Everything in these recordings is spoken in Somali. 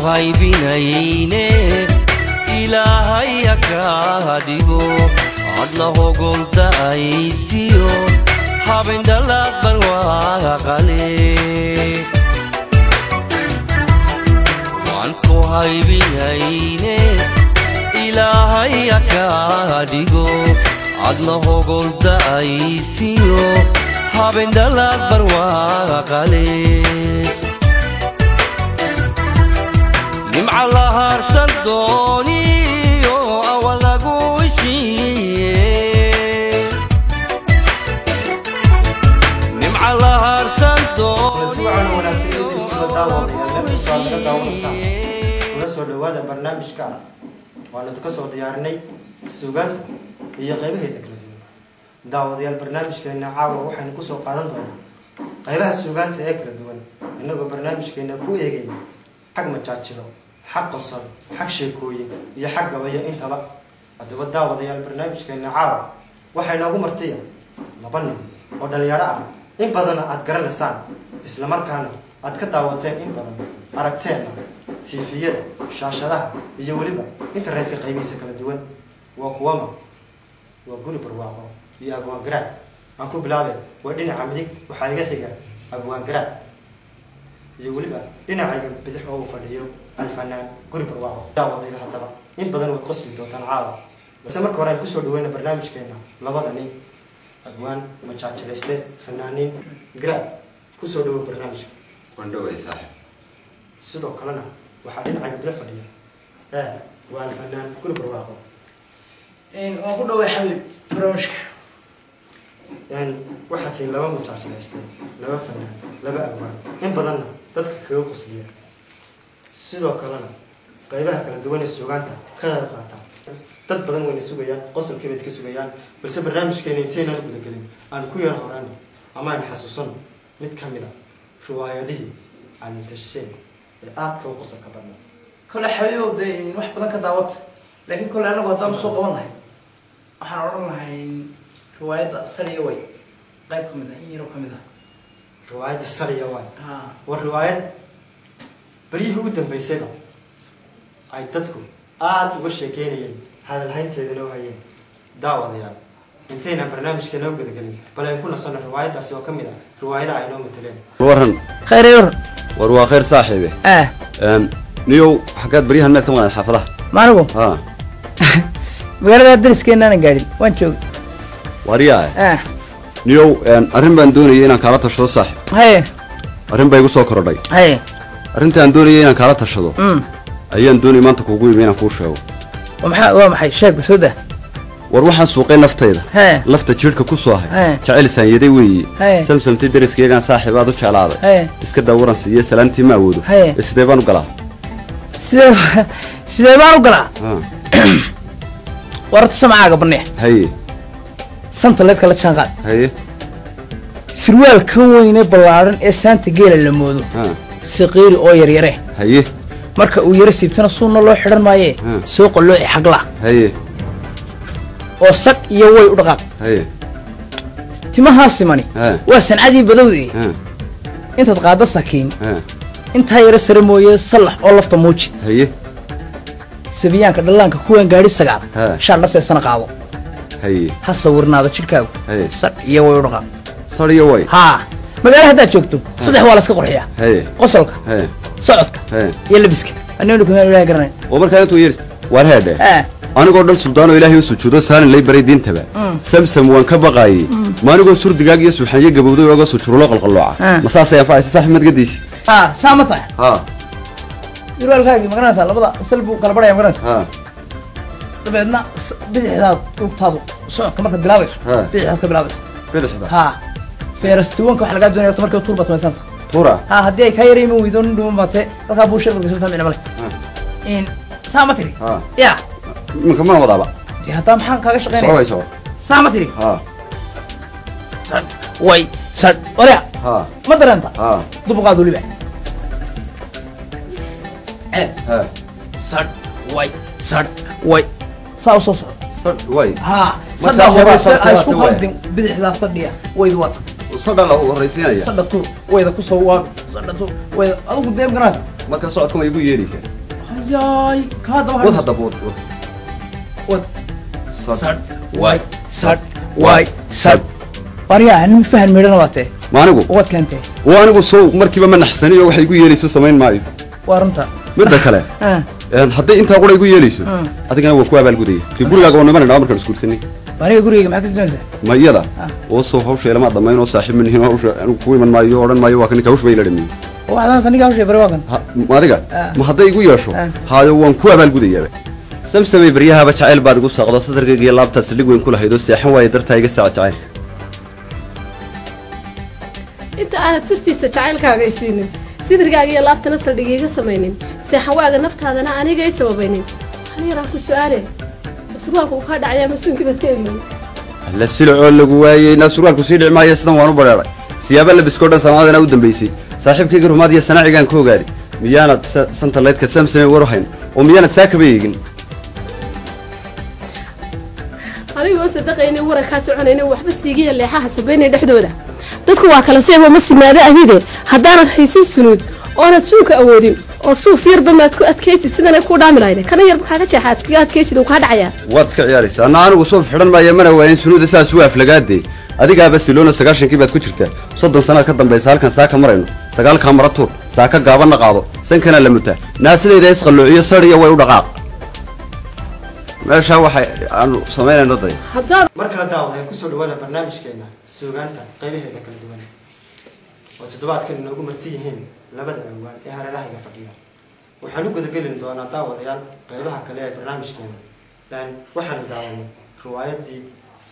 haybinayne ilaahay ka dhigo adna hogolta aysiyo habeen dhalad barwaaqa qale waan ku haybinayne ilaahay ka dhigo adna hogolta aysiyo habeen dhalad barwaaqa qale نمع الله أرسل دوني أولا قوشي نمع الله أرسل دوني نتوعنا ونفسي إذن في الدعوة يعني نسبة من الدعوة الصعب ونسوا لهذا برنامج كان وأنا تكسر ديارني السوغان هي غيبة هي ذكر دعوة ديال البرنامج كان عاوة وحنا نكسر قادم دونا غيبة السوغان تأكل دونا إنه برنامج كان كوي يجي حق ما تشاتشلو حق الصل حق شيكوي يا حق ويا أنت لا هذا الدعوة ديال البرنامج كان عاوة وحنا نقوم مرتيا نبني ودنا يرى إن بدنا أتقرن لسان إسلام كان أتكدعوتين إن بدنا أركتنا تيفية شاشة يجولي بقى إنترنت كقيمة سكر الدول وقوامة وقول برواقه يا أبوان قراد أنكو بلابه ودينا عمدك وحاجة حاجة أبوان قراد يقولي بقى دينا عايز بدح أو فديو الفنان قول برواقه دعوة ذي لها طبعا إن بدنا وقصد دوتان عاوة بس أمر كوران كسر دوينا برنامج كنا لبضني أبوان متشاتشلستة فنانين قراد كسر دو برنامج وندوي صح sidoo kalena waxa dhinaca bila fadhiya waa الفنان كل برواقه oo ku dhaw xabib barnaamijka waxa tii laba mutaashilaystay laba fanaan laba abwaan in badanna dadka kaga qosliya sidoo kalena qaybaha kala duwan ee suugaanta ka qayb qaata dad badan way sugayaan qosolkii bay ka sugayaan balse barnaamijkeena inteena u gudagelin aan ku yar horaan ama aan xasuusan mid kamid ah riwaayadihii aan tasheen aadka u qosol ka badna kala xabiib day wax badan ka daawad laakiin kala anagu hadaan soo qabanahay waxaan oran lahay riwaayada sariya way qayb kamid ah yaro kamid ah riwaayada sariya way war riwaayad barihi u dambeysay ay dadku aad uga sheekeynayeen hadal haynteedana hayeen daawadayaal inteena barnaamijkeena u gudagelin bal ay ku nasano riwaayadaasi oo kamid ah riwaayada ay noo mataleen ورن khayr وروا خير صاحبي نيو حكات بريها الناس كمان حافظها ما نقول magaalada dariskeenna aan gaarin waan joog wariyaa niyow arrin baan doonayay inaan kala tashado saaxib arrin bay igu soo korodhay arrintaan doonayay inaan kala tashado ayaan doonayay maanta kuugu yimi inaan kuu sheego waa maxay sheeg basooda war waxaan suuqay naftayda lafta jirka ku soo hay jacayl saanyaday weeye samsamtay dariskeygaan saaxiibaad u jeclaaday iska daawaran siiye salaantii ma awoodo sidee baan u galaa sidee baan u galaa warta samcaaga banee haye santa leedka la jaanqaad haye sirwaal kan weyne ballaaran ee saanta geela la moodo siqiiri oo yaryare haye marka uu yara siibtana suuna loo xidhan maaye soo qallooci xagla haye oo sag iyo way u dhaqaaq haye timaha simani waa sancadii badowdii intaad qaado sakiin inta yara sare mooye salax oo lafta muuji haye sabiyaanka dhalaanka kuwan gaari sagaal shan dhaseesana qaado haye ha sawirnaado jidhkaagu sad iyo way u dhaqaaq sad iyo way ha magaala haddaad joogto saddex waa la iska qurxiyaa qosolka socodka iyo labiska aniguna kuma ilaahay garanay oo markaa intuu yiri war heedhe anigoo dhan suldaano ilaahay u sujuudo saarin lay baray diintaba samsam waan ka baqaayay maanigoo surdigaag iyo suuxaniye gabowday oo sujuulo qalqalooca masaasay anfacaysa saaxiib madgadiis saamata yuraalkaagi magaranaysa labada salbu kala baraya magaranaysa dabeedna bidixdaad dhultaadu socodka markaad bilaabayso bidixdaad ka bilaabayso bidixda feerastiwanka waxa laga doonaya markii tuurba samaysanta tuura haddii ay ka yareeyeen weydo dhuun baatay halka buushada ka soo micna male in saamatiri ya minka ma wadaba haddaan maxaan kaaga shaqeynaya saamatiri way sad orea ma dareenta dubuqaad weliba sad way saa usoo socdo sad way sadha horeysa ay isku khaldin bidixdaa sadhiya wayd wad sadha la horeysiinaya sadha tuur wayda kusoo waa صدقته وألو قدام قناة marka socodku ma igu yeedhaysaa هاي كهذا wad واحد hadda ود صد واي صد بريا أنا مفهم ميرنا واته ma anigu ود كنته oo anigu soo markiiba ma naxsaniyo waxay igu yeedhayso samayn maayo وارنتا midda kale hadday intaa qura igu yeedhayso adigana waan ku abaalgudaya dee gurigaaga oo nimanayna markaan isguursanay بريا قرية معك تجنسه ma iyada oo soo hawsha lama dhamayn oo saaxiib ma nihiin hawsha anigu ku iman maayo odhan maayo waa kan hawsha bay la dhameeyay واحد أنا تاني قاوش بريا واقن ma adiga ma hadday igu yeesho haayo waan ku abaalgudayaa samsamay baryahaba jacayl baad igu saaqdo sadarkayga iyo laabtaad saldhig weyn ku lahayd oo seexan waaye dartaa iga saaca jacayl inta aad sirtiisa jacaylkaaga isiinin sidirkaaga iyo laabtana saldhigiiga samaynin seexan waaga naftaadana aniga ay sababaynin hal yaraan ku su-aale surwaalku kaa dhacaya masuunkii baad ka iman la silcoo lagu waayey naa surwaalku sii dhici maayo sidan waan u bareeray siyaaba labiskoo dhan sanaadana u dambaysay saaxiibkayga rumaad iyo sanaacigaan ka ogaaday miyaanad santaleydka samsamay war hayn oo miyaanad saakaba eegin adigoo sadaqaynin warankaa soconaynin waxba siigiya leexaha sabaynay dhexdooda dadku waa kala seebo ma sinaada ahide haddaanad haysan sunuud oonad suunka awoodin oo suuf yarba maad ku adkaysid sidanay kuu dhaami lahayde kana yarba kaaga jeexaa iskaga adkaysid uu kaa dhacayaa waad iska ciyaaraysaa anna anigu suuf xidhan maayo mana waayin sunuuda saas u aflagaadee adigaa barcelona 90kii baad ku jirtaa 30 sanaad ka dambaysa halkan saaka marayno 9 kaamara tuur saaka gaabanna qaado sankana la mutaa naasidayda isqalluuciyo sariya way u dhaqaaq meesha waxay aanu samaynayno day marka la daawadayo kusoo dhawaada barnaamijkeena suugaanta qaybaheeda kala duwan oo toddobaadkan inoogu marti yihiin labada awaan ee hareeraha fadhiya waxaan u gudageli doonaa daawadayaal qaybaha kale ee barnaamijkeena waxaanu daawanay riwaayadii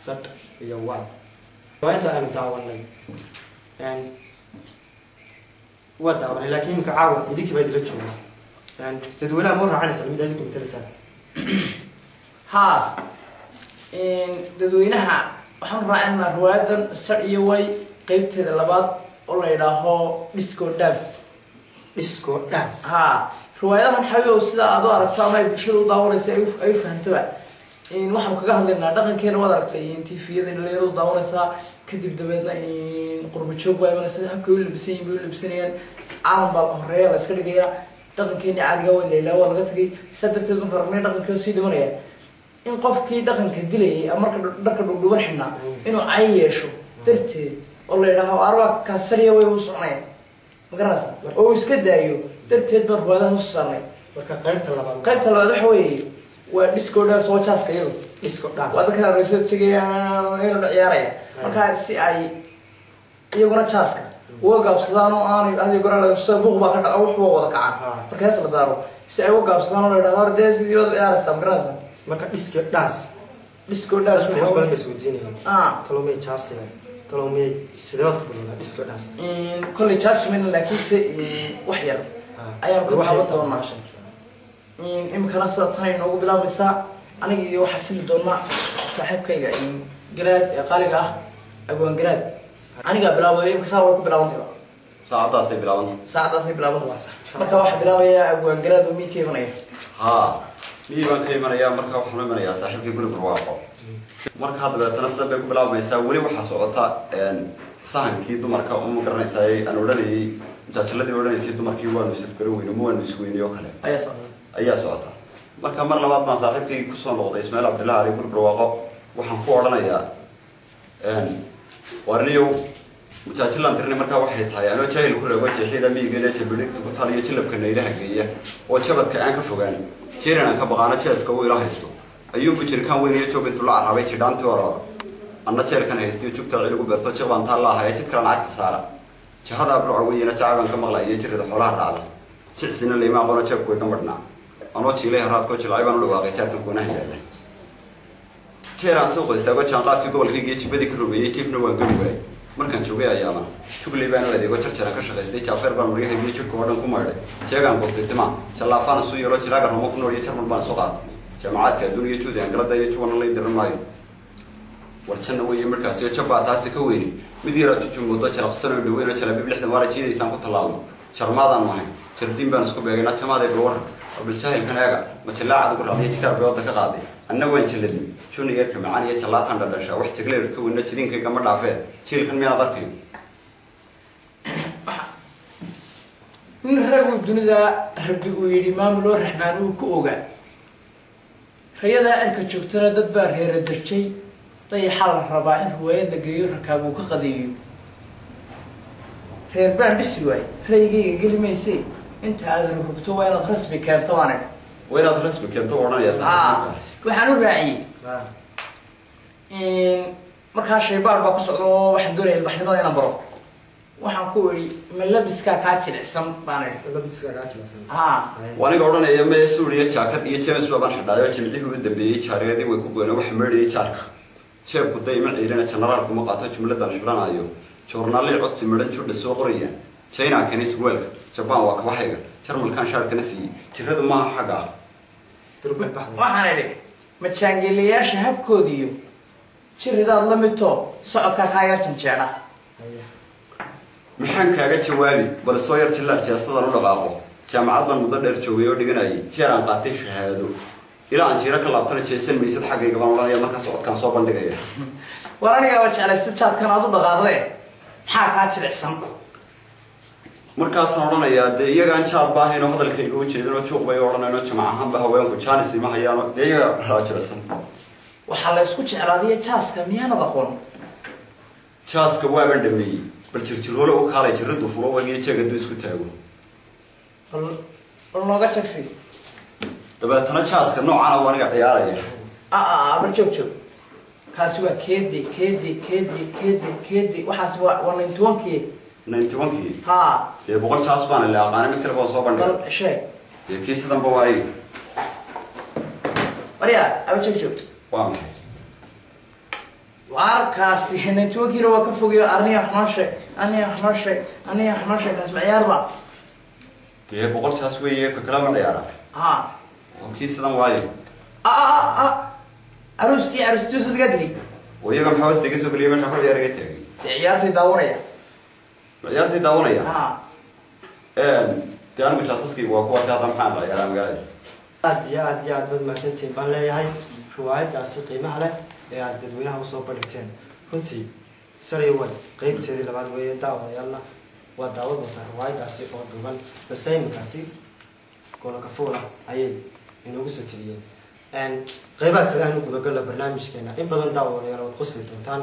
sad iyo waad riwaayadda aanu daawanay waa daawanay laakiin imika caawa idinkii baa idila jooga dadweynaha ma raacanaysa mid adigu matalaysaan ها dadweynaha waxaan raacinaa riwaayadan sad iyo way qaybteeda labaad oo la yidhaaho disco dance ها riwaayadahan xabiibow sida aad u aragto ama ay bulshada u daawanaysa ay fahantaba waxaan kaga hadlaynaa dhaqankeena waad aragtay tviyada dhalinyarada u daawanaysaa kadib dabeedna qurba joog baa imanaysa habkay u labisan yihiin bay u labsanayaan caalam baa horeeya la iska dhigayaa dhaqankeeni caadiga waa leylaa waa laga tagay saa darteed marka aragnay dhaqankii sii dhimanaya in qofkii dhaqanka dilayay ama marka dharka dhugdhuban xidhnaa inuu cay yeesho darteed oo la yidhaaho arbaa kaasariya way u soconaya ma garanaysa oo uu iska daayo darteed baan riwaayadaha usoo saarnay marka qaybta labaad waxa weeye waa disco dance oo jaaska iyadu waa dadka areyso tegaya inuu ciyaaraya marka si ay iyaguna jaaska uga gaabsadaan oo aanay hadii goraa buuq baa ka dhaca wuxuu wada kacaan marka hees la daaro si ay uga gaabsadaan oo la yidhahdo hor dee sidii wada ciyaaraysa ma garanaysa marka disco dance waxa badan bas wadiinayaan talomay jaasiga talomay sideed ku bilowda disco dance kulli jasmine laakiin si wax yar ayaan ku xawan doonaa imkana sida tan inoogu bilaabmaysaa aniga iyo waxaa sili doonaa saaxiibkayga garaad ee qaaliga ah abwaan garaad aniga bilaabay imka saa way ku bilaabantay saacadaasay bilaaban marka waxaa bilaabaya abwaan garaad oo miidka imanaya mii baan ka imanayaa marka waxaan u imanayaa saaxiibkii guri barwaaqo marka hadda dabeetana sida bay ku bilaabmaysaa weli waxaa socota sahankii dumarka uma garanaysaa aan odhanayay jaajiladii odhanaysay dumarkii waanu isafgaran weyne ma waanu isweynay oo kale ayaa socota marka mar labaad baan saaxiibkii kusoo noqday ismaail cabdillah ali guri barwaaqo waxaan ku odhanayaa warniyow mujaajilaan tirnay markaa waxay tahay anoo jaahil ku reebo jeexyada miyigeena jabidhigta ku taaliyo jilabka naylaha geeya oo jabadka aan ka fogaan jeeran aan ka baqaano jeeska uu ila haysto ayuunku jirkaan weyn iyo joog intuu la carabay jidhaantii hore anna jeelkan haystiyo jugta ciligu beerto jabaan taa laahaya jidkala lacagta saara jihada abruca weyna jacabaan ka maqlaya iyo jirida xoolaha raacda jicsina layma aqoona jeebku way ka madhnaa anoo jiilay haraadkoo jilcay baan u dhawaaqay jaarkan kuunaha yaalla jeeraan suuqa istaago jaanqaadkii gobolkaygiiyo jibadii ka rogeeyey jiifna waan geli waayay markaan joogay ayaama jugley baan u adeego jarjaran ka shaqaystay jaafeer baan maryahaygiyo jirka oo dhan ku maydhay jeegaan goostay timaa jallaafaana suu yeelo jiraaga ramo ku nool iyo jarmal baan soo qaatay jaamacaadka adduuniya juudi aan galada iyo juwana lay diran maayo warjanna weeye markaasi oo jabbaa taasi ka weyni mid yaraa jujumoodo jalaqsan oo dhaweyn oo jalabiib 60 waara jiidaysaan ku tallaalno jarmaadaan mahay jardiin baan isku beegaynaa jamaaday balwar biljaahilkan eega ma jallaacaad ugu raacday jikaar beoda ka qaaday anna waan jalladin juniorka macaan iyo jallaataan dhadhashaa wax jagleer ka weyna jidiinkayga ma dhaafee jiilkan miyaad arkayo من رجل الدنيا ربي ويدي ما ملو الرحمن وكوجا رياضة أنك شفتنا دبر هي ردرشي طي حال الرباعين هو يلقي ركابو كقضية هي ربع بسوي ريجي قل ما يصير أنت هذا الركبتو وين أدرس بكان طبعا وين أدرس بكان طبعا يا صاحبي وحنو راعي markaa shaybaar baa ku socdo waxaan doonaya ilbaxnimada inaan baro waxaan ku yiri ma labiska ka jilicsan baan labiska ka jilicsan waniga odhanaya ma suuriya jaakad iyo jeemis baan xidhaayo jimcihii ugu dambeeyay jaariyadii way ku go'een wax meedhiyay jaarka jeebku dayma ciirina general kuma qaato jumlada xidhanayo joornaali codsi midhan judha soo qoraya China kanis weelka Japan waa ka waxayga jarmalkan shaarkana si jiradu ma xaga waxaan idhi ma jaangeliyaasha habkoodiyo jiridaad la midto socodka ka yartan jeeda maxaan kaaga jawaabi bal soo yartii la jeestada u dhaqaaqo jaamacad baan muddo dheer joogay oo dhiganayay jeeraan qaatay shahaado ilaa aan jira ka laabtana jeesan meysad xaggayga baan oranaya marka socodkan soo bandhigaya waraniga waa jeclaysta jaadkan aad u dhaqaaqday maxaa kaa jilicsan markaasaan odhanayaa dee iyagaan jaad baahayno hadalkayga u jeedinoo juuq bay odhanayno jamac ahaanba haweenku jaanis ima hayaano dee iyaga waxaa jilicsan waxaa la isku jeclaadiya jaaska miyaanad aqoon jaaska waaban dhameeyey bal jirjirhoole u kaalay jiradu furo wagiyo jeegadu isku taago bal nooga jagsi dabeetana jaaska noocana waa aniga ciyaaraya bal joog joog kaasi waa keedi waxaas waa 91kii dee boqol jaas baan ilaa aqaana mid kale baan soo bandhigay bal sheeg dee kiisa danba waa iga waryaa aba joog waa maxay واركاسي هنا توكي لو كفوقي أرني أحماشة كاس معيار با تيه بقول شاس ويا كلام العيارة وكيس سلام وايد أرستي سود قدري ويا كم حواس تيجي سوق اليوم شافوا العيارة تيجي عيارتي دورية عيارتي دورية تيان بتشاسس كي وقوة ساعة محل العيارة مقالي أدي بدل ما سنتين بالله هاي رواية أصدقي مهله dadweynaha u soo bandhigteen runtii saray wad qaybteedii labaad weeye daawadayaalna waa daawad wata riwaayadaasi oo duuban balse iminkaasi gobolka fuula ayay inoogu soo tiriyeen qaybaha kale aanu gudagala barnaamijkeena in badan daawadayaal waad qosli doontaan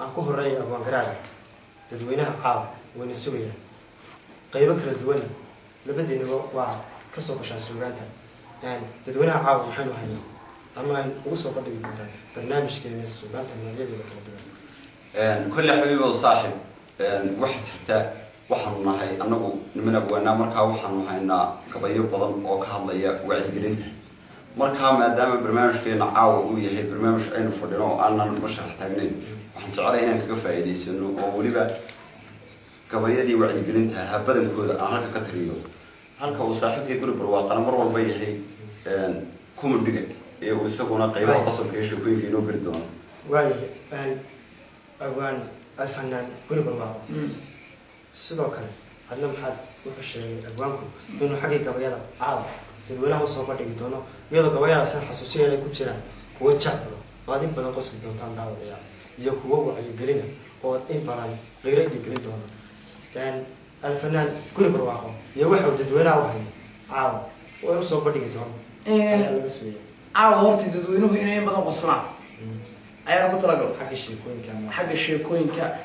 aan ku horeeya abwaangaraada dadweynaha caawa wayna sugayaan qaybo kala duwan labadiinaba waa kasoo gashaan suugaanta dadweynaha caawa maxaynu haynaa أما وصل قديم جدا برنامج كذا سوبرانت المالية اللي بتقولها. كل حبيب وصاحب واحد حتى وحنا هاي أنا من أبونا مركا وحنا هاينا كبير بدن أو كهضية وعي جلنته. مركا ما دام برنامج كنا عاو ويا هي برنامج عين فردنا أنا مش محتاجين وحنتعرض هنا كفاية إنه ولبا كبير دي وعي جلنتها هبدن كذا أنا كتريو. هالك وصاحب يقول برواق أنا مرة وبيه هي كم الدقيق. ويسقونا قيمة قصر كيشو كين كينو بردون. واي أوان الفنان قرب الماضي. السبب كان أنا محد وحش أوانكم إنه حقيقة بياض عام. يقولونه صوبة تجدونه يلا قبيلة سر حساسية لكوتشنا هو تشابه. بعدين بدنا قصر دون تام داود يا. يكوا وعي قرينا هو إن بران غير يقري دونه. لأن الفنان قرب الماضي يوحد تدوينه وهاي عام وصوبة تجدونه. horta dadweynuhu inay badan qoslaan ayaan ugu talagalay xagga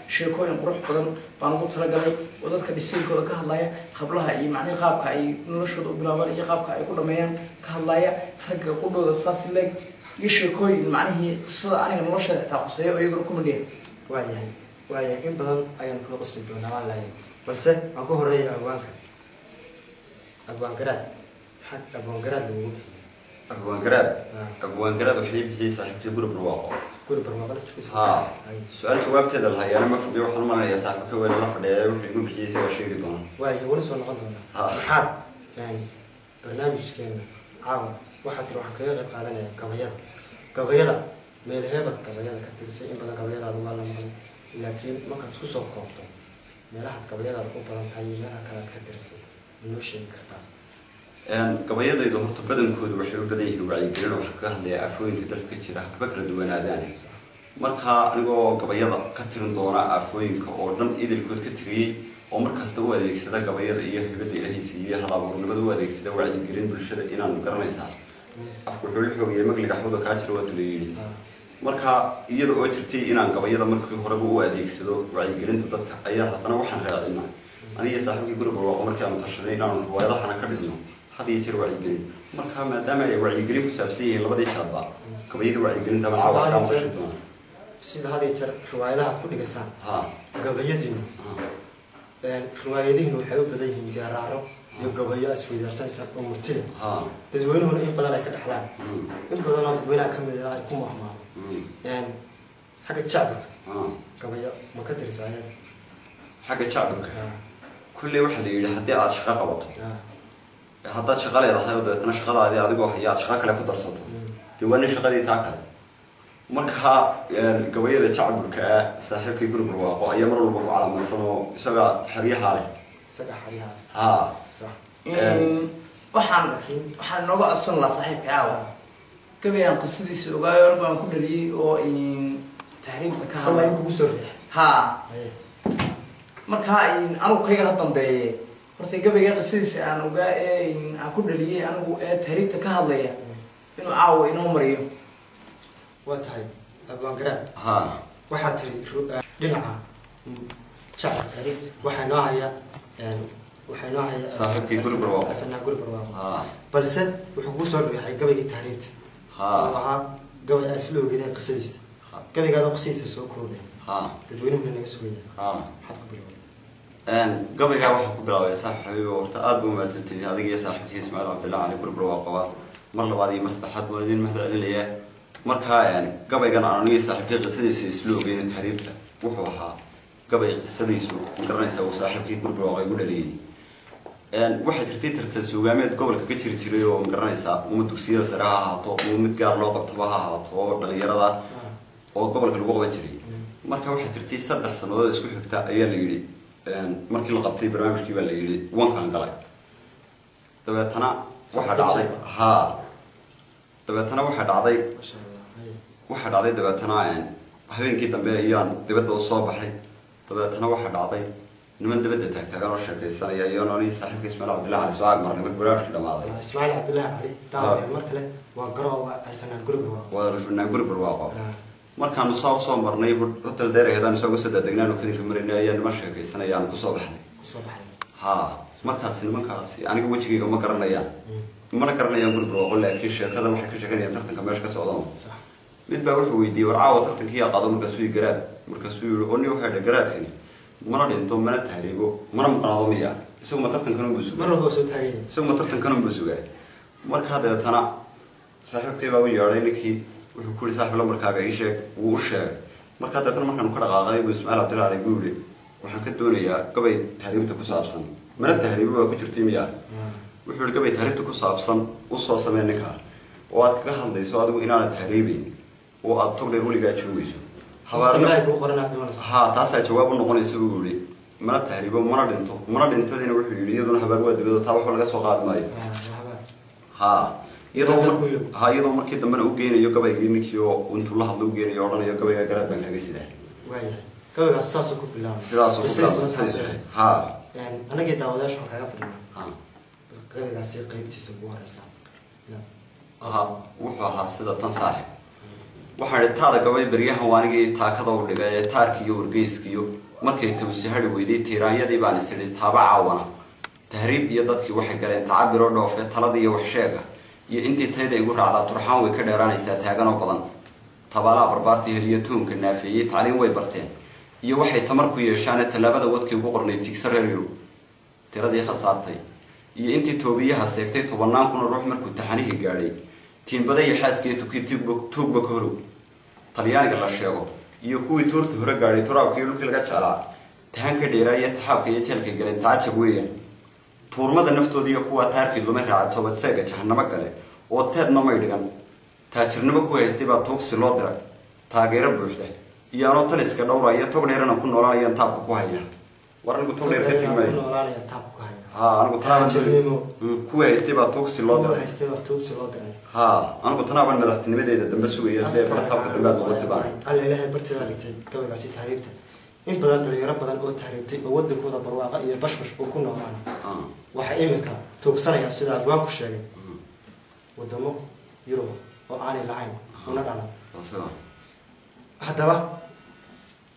sheekooyin qurux badan baan ugu talagalay oo dadka dhisaynkooda ka hadlaya hablaha iyo macnaha qaabka ay noloshooda u bilaabaan iyo qaabka ay ku dhameeyaan ka hadlaya ragga qudhooda saas leeg iyo sheekooyin macnaha sida aniga nolosheeda taa qoseeyo oo iyagu ku midheen waayahay in badan ayaan kula qosli doonaa waan lahayn balse aan ku horeeya abwaangaraad lagu أبوان قراد وحيب هي صاحب جبر بالواقع. سؤال جواب تدا لها أنا ما في بيوح المرة يا صاحبك ولا لا فدي يقول بيجي يسوي شيء بدونه. واي هو نسوي نقدونه. حاب يعني برنامج كنا عام واحد يروح كذا غير قالنا كبيرة ما لهبة كبيرة كتير إن بدنا كبيرة هذا والله ما لكن ما كان سكسو قاطع. ما لحد كبيرة الأوبرا هاي ما كانت كتير إنه شيء كتير. قبيضة إذا هرت بدن كود وحيو بديه وعي قلنا وحكاه اللي عفوين كتر كتير بكرة دوان عداني مركها أنا قبيضة كتير دونا عفوين كأردن إذا الكود كتير oo markasta u adeegsada gabayada iyo hibada ilaahiisa iyo hal-abuurnimada u adeegsada wacyigelin bulshada inaan garanaysaa afku wuxuu la xoogayay magliga xawda kaa jira waata la yidhi marka iyada oo jirtay inaan gabayada markii horeba u adeegsado wacyigelinta dadka ayaa haddana waxaan raacinaa aniga saaxiibkii guriga barwaaqo markii aan tashanay inaan riwaayadahana ka dhigno had iyo jeer wacyigelin marka maadaama ay wacyigelin ku saabsan yihiin labadii jaadba gabayada wacyigelinta ma caawa ka mashi doona sida had iyo jeer riwaayadaha ku dhigasaan gabayadiina riwaayadihiina waxay u badan yihiin gaaraaro iyo gabayo isweydaarsanaysa oo murtida dadweynuhuna in badan ay ka dhexlaan in badan oo dadweynaha ka mid ah ay ku mahmaado xagga jacburka gabayo ma ka tirsaayeen xagga jacburka kulley waxaa la yidhi haddii aad shaqo qabato haddaad shaqo leedahay oo dabeetana shaqadaadii adigoo haya aad shaqo kale ku darsato dee waa nin shaqadii taa kale marka gabayada jacburka saaxiibkii guri barwaaqo ayaa mar walba ku calaamaysan oo isaga xeryaha leh waxaan nooga codsan lahaa saaxiibka aawa gabayaan qisadiisa ogaayo anigu aan ku dhaliyey oo tahriibta ka hadlay markaa anigu kayga ha dambeeye horta gabayga qisadiisa aan ogaa aan ku dhaliyey anigu tahriibta ka hadlaya inuu caawa inoo mariyo waa tahay abwaangaraad waxaa tiri dhinaca jacab tahriibta waxaa noo haya saaxiibkii guri barwaaqo balse wuxuu kuu soo dhuuxay gabaygii tahriibta oo ahaa gabay aan isla ogeedeen qisadiisa gabaygaadoo qisadiisa soo koobay dadweynuhuna naga sugaya maxaad ku bilowday gabaygaa waxaa ku bilaabay saaxib xabiibo horta aada ba umaadsantihiin adiga iyo saaxiibkii ismaaciil cabdillah cali guri barwaaqoba mar labaad iyo mar saddexaad baan idin mahad celinayaa markaa gabaygan aan anigii saaxiibkii qisadiisa isla ogeedeen tahriibta wuxuu ahaa gabay qisadiisu magaranaysaa uu saaxiibkii guri barwaaqo igu dhaliyey waxaa jirtay tartan suugaameed gobolka ka jiri jiray oo magaranaysaa uma dugsiyada sare ha ahaato uma mid gaar loo qabtaba ha ahaato oo dhalinyarada oo gobolka lagu qaban jiray marka waxaa jirtay 3 sanadood isku xigta ayaa la yidhi markii la qabtay barnaamijkii baa la yidhi wankaan galay dabeetana waxaa dhacday dabeetana habeenkii dambe ayaan dibadda u soo baxay dabeetana waxaa dhacday niman dibadda taagtaagan oo sheekaysanaya iyo nolii saaxiibka ismaaciil cabdillah cali soo agmaray markii barnaamijkii dhamaaday ismaaciil cabdillah cali daawadeed mar kale waa garoowa alfanaan guri barwaaqo waa alfanaan guri barwaaqo markaanu soo marnay hotel dheer aheedaan isagoo soo dadegnaan oo kadinka maraynay ayaa niman sheekaysanaya aan kusoo baxnay markaasi nimankaasi aniga wejigayga ma garanayaan mana garanayaan guri barwaaqo laakiin sheekada waxay ka sheeganayaan tartanka meesha ka socdaan mid baa wuxuu weydiiyey war caawa tartankii yaa qaado markaasuu yihi garaad markaasuu yihi oo nin waxaa dha garaadkani mana dhinto mana tahriibo mana maqnaado miya isaguma tartankanunbuu sugaa markaa dabeetana saaxiibkay baa u yeedhay ninkii wuxuu ku yihi saaxiib lambarkaaga ii sheeg wuu u sheegay markaa dabeetana markaanu ka dhaqaaqay buu ismaaciil cabdillah cali buu yihi waxaan ka doonayaa gabay tahriibta ku saabsan mana tahriibo baa ku jirtay miya wuxuu yihi gabay tahriibta ku saabsan usoo samee ninkaa oo aad kaga hadlayso adigu inaanad tahriibayn oo aad togdheer weligaa joogayso taasaa jawaab u noqonaysa buu yihi mana tahriibo mana dhinto mana dhintadiina wuxuu yihi iyaduna habaar waa dibado taa waxba laga soo qaadi maayo iyadoo markii dambena u geynayo gabaygii ninkii oo intuu la hadlo u geynayo odhanayo gabayga garaad baan kaga sidaa gabaygaas saasuu ku bilaabay anagii daawadayaasha waxaan kaaga fadhinaa gabaygaasi qaybtiisa ugu horeysa wuxuu ahaa sida tan saaxib waxaan idhi taada gabay beryahan waanigii taakada u dhigay ee taarkiiyo wargeyskiyo markay tawsi hari weyday tiiraanyadii baan is idhi taaba caawana tahriib iyo dadkii waxay galeen tacabiroo dhoofe talada iyo waxsheega iyo intii tayda igu raacdaa turxaan way ka dheeraanaysaa taaganoo badan tabaalaha barbaartii heliyo tuunka naafeeyey tacliin way barteen iyo waxay tamar ku yeeshaane tallaabada wadkii ugu qornay tigsa reer yurub tiradii khasaartay iyo intii toobiyaha seegtay 10 kun oo ruux markuu taxanihii gaadhay tiimbada iyo xaaskii tukii tuugba ka horow talyaaniga la sheego iyo kuwii tuurta hore gaadhay turaabkii dhulkii laga jeclaa tahanka dheeraa iyo taxaabka iyo jeelka galeen taacab weeyaan tuurmada naftooda iyo kuwa taarkii luma raaca toobad seega jahanamo gale oo teedna may dhigan taajirnimo ku haystay baa tuugsi loo diray taageero buuxda iyo anoo taliska dhowraya tog dheerana ku noolanayaan taabka ku haya war anigu tog dheer ka tigmaayo anigu kuwa haystay baa tuugsi loo diray anigu tanaaban madaxtinimadeeda dambe sugaya islee barasaabka dambe aad qabatay baan alla ilaahay barteeda dhigtay gabaygaasi tahriibta in badan dhalinyaro badan oo tahriibtay oo wadankooda barwaaqa iyo bashbash oo ku noolaan waxa iminka toogsanaya sida waan ku sheegay wadamo Yurub oo aan lahayn una dhalan haddaba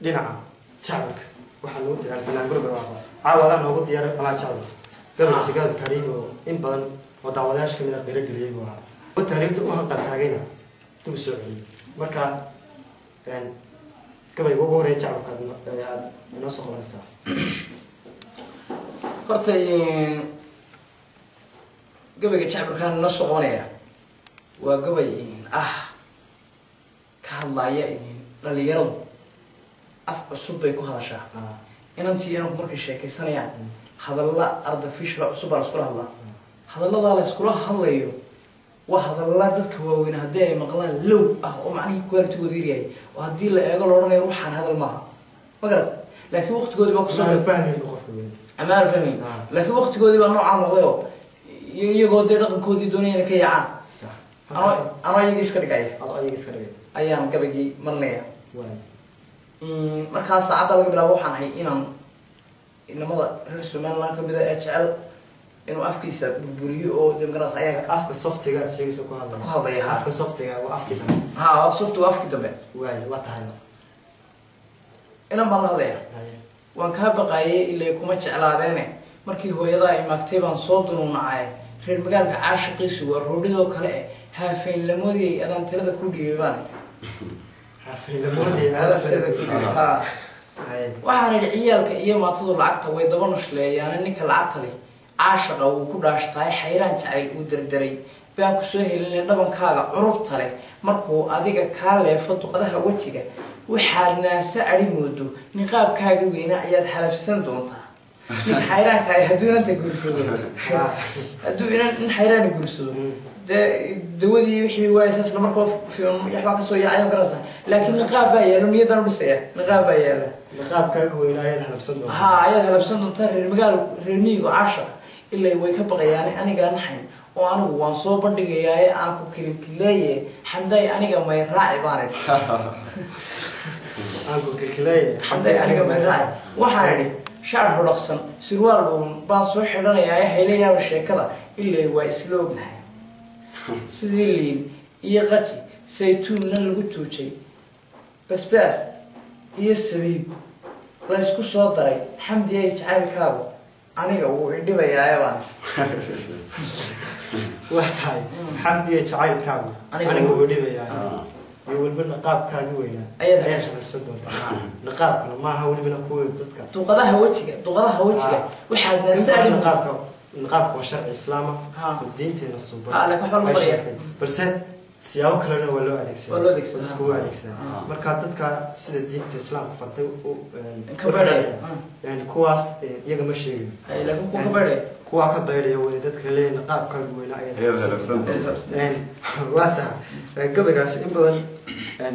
dhinaca shacabka waxaa lagu tiraa fanaan gurbe barwaaqa caawadaan ugu diyaaray ama jacayl gabar sigaar taariikh oo in badan oo daawadayaasha kamid ah qeyra galiyay oo taariikhda u hanqal taagayna dib soo celiyay marka كما يقولون هي شعب كذا الناس خلاصة. فرتين قبل شعب كان الناس خلاصة وقبل كهالله يعني اللي يرد الصوب يكون هذا شيء. إن أنتي أنا مركز شيء كسنة يعني هذا الله أرد فيش لا صوب على سكولها الله هذا الله على سكولها الله يو وهذا الله ذلك هو وين هدايا مقلان لو ومعني كواليتي وديري وهدي اللي يقول ورنا يروح عن هذا الماء ما قرأت لكن وقت جودي بقى صدق فاهمين أنا فاهمين لكن وقت جودي بقى نوع عام غيره يقول ده رقم كودي دنيا لكي يعان صح أنا يجيس كرجعي يجيس كرجعي أيام قبل مرنية مركز ساعات اللي قبل أروح عن هي إنما رسومان لان كبدا HL إنه أفكيسة بريو دمجرات أيام أفك soft جات شيء يسوق هذا هذا أفك soft جات وأفك soft وأفك دمه واتهاي إنما ما هذا وان كهبقاي اللي يكون جعلادينه markii hooyada ay maagtayban soo dunuunacay reer magaalka caashiqiisu waa roodhido kale haafeen lamoodii adan tirada ku dhiibaan haafeen lamoodii adan tirada ku dhiibaan waxaan ciyaalka iyo maatadu lacagta way daba nashleeyaan ninka lacagta leh caashiqa uu ku dhaashtay xayraan jacayl uu dardaray baan ku soo helin dhabankaaga curubta leh markuu adiga ka leefo duqadaha wajiga waxaad naasa ari moodo niqaabkaaga weena ayaad xalabsan doontaa من حيران كاي هدوء أنت جرسدو هدوء إن حيران جرسدو دودي يحمي واساس لما كوف في يحبط سويا عيون كراسة لكن نقاب بايا لم يدرون بسيا نقاب بايا لا نقاب كاجو إلى عيال هلبسندو عيال هلبسندو ترى المجال رنيجو 10 إلا يويكبق يعني أنا قال نحين وأنا وانصوب بندقي أنكو كلاية حمداي أنا قام يراعي باني أنكو كلاية حمداي أنا قام يراعي وحارني شعر فرقصن سروال باصو حيران يا هيليا وشيكلا إلا هو إسلوب نحن سيدين يقتي سيتون لن لقطوشي بس يسبيب لا يسكو صدري حمد يجعل كابو أنا جو عندي بيا يبان وحتاي حمد يجعل كابو أنا جو عندي بيا يقول بنا نقاب كاجوينا أيه سلسلة نقاب كنا ما هو اللي بنا كوي تذكر تقضاها وجهك وحد نسأل نقاب وشرع الإسلام والدين تين الصوب لكن حلو طريقة بس سياو كلنا ولا أليكس ولا أليكس تقول أليكس مركز تذكر سيد الدين الإسلام فتو كبرى يعني كواس يجمع شيء لكن كبرى كوا كبيرة ويدت كله نقاب كاجوينا يعني واسع قبل قاس إن بدن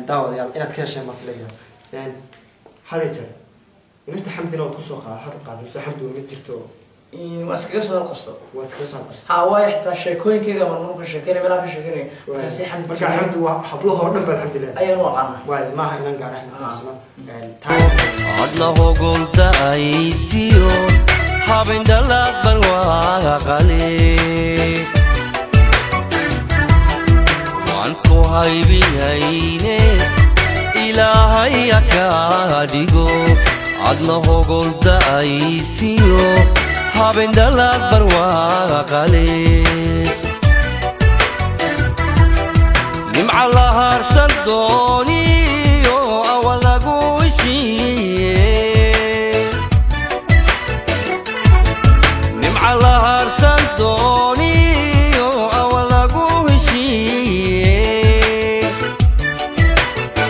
داود يعني أنا كل شيء مفلية يعني حاجة أنت حمدنا وتوصلها هذا قادم سحمد ومتجتو واسكت صار القصة واسكت صار القصة هواي حتى شيكوين كذا من ممكن شيكين ملاك شيكين بس حمد مركا حمد وحبلوها ورنا بالحمد لله أي نوع عنه وايد ما هي نقع إحنا أصلا يعني عدنا هوجم تأييديو حابين دلات بالواقع قليل وانكو هايبي هايني إلهي كاديغو عدنا هوجم تأييديو حابين دلات بالواقع قليل نمع الله هرسل دوني